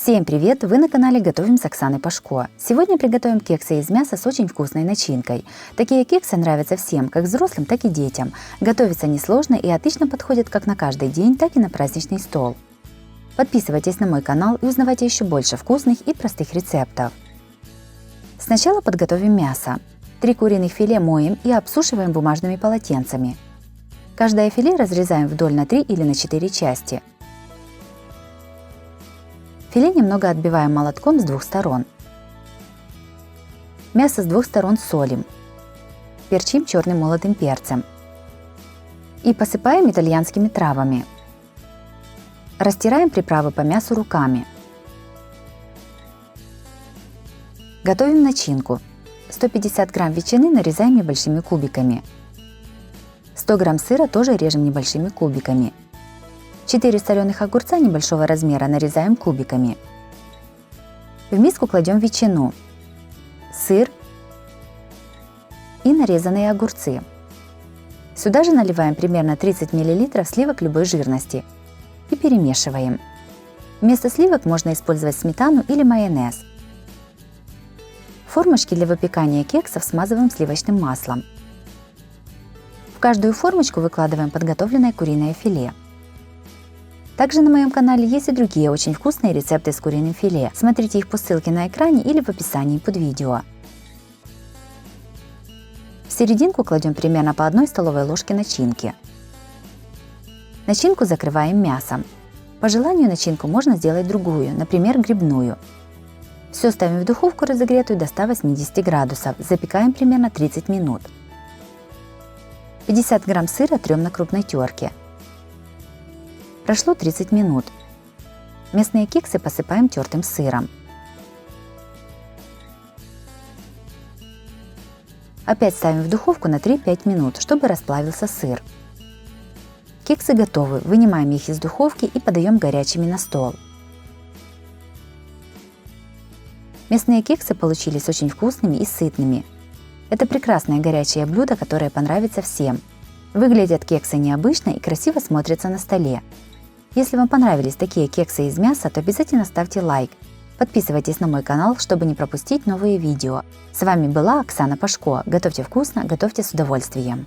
Всем привет! Вы на канале Готовим с Оксаной Пашко. Сегодня приготовим кексы из мяса с очень вкусной начинкой. Такие кексы нравятся всем, как взрослым, так и детям. Готовятся несложно и отлично подходят как на каждый день, так и на праздничный стол. Подписывайтесь на мой канал и узнавайте еще больше вкусных и простых рецептов. Сначала подготовим мясо. 3 куриных филе моем и обсушиваем бумажными полотенцами. Каждое филе разрезаем вдоль на 3 или на 4 части. Филе немного отбиваем молотком с 2 сторон. Мясо с 2 сторон солим. Перчим черным молотым перцем. И посыпаем итальянскими травами. Растираем приправы по мясу руками. Готовим начинку. 150 грамм ветчины нарезаем небольшими кубиками. 100 грамм сыра тоже режем небольшими кубиками. 4 соленых огурца небольшого размера нарезаем кубиками. В миску кладем ветчину, сыр и нарезанные огурцы. Сюда же наливаем примерно 30 мл сливок любой жирности и перемешиваем. Вместо сливок можно использовать сметану или майонез. Формочки для выпекания кексов смазываем сливочным маслом. В каждую формочку выкладываем подготовленное куриное филе. Также на моем канале есть и другие очень вкусные рецепты с куриным филе. Смотрите их по ссылке на экране или в описании под видео. В серединку кладем примерно по 1 столовой ложке начинки. Начинку закрываем мясом. По желанию начинку можно сделать другую, например, грибную. Все ставим в духовку разогретую до 180 градусов. Запекаем примерно 30 минут. 50 грамм сыра трем на крупной терке. Прошло 30 минут. Мясные кексы посыпаем тертым сыром. Опять ставим в духовку на 3-5 минут, чтобы расплавился сыр. Кексы готовы, вынимаем их из духовки и подаем горячими на стол. Мясные кексы получились очень вкусными и сытными. Это прекрасное горячее блюдо, которое понравится всем. Выглядят кексы необычно и красиво смотрятся на столе. Если вам понравились такие кексы из мяса, то обязательно ставьте лайк. Подписывайтесь на мой канал, чтобы не пропустить новые видео. С вами была Оксана Пашко. Готовьте вкусно, готовьте с удовольствием.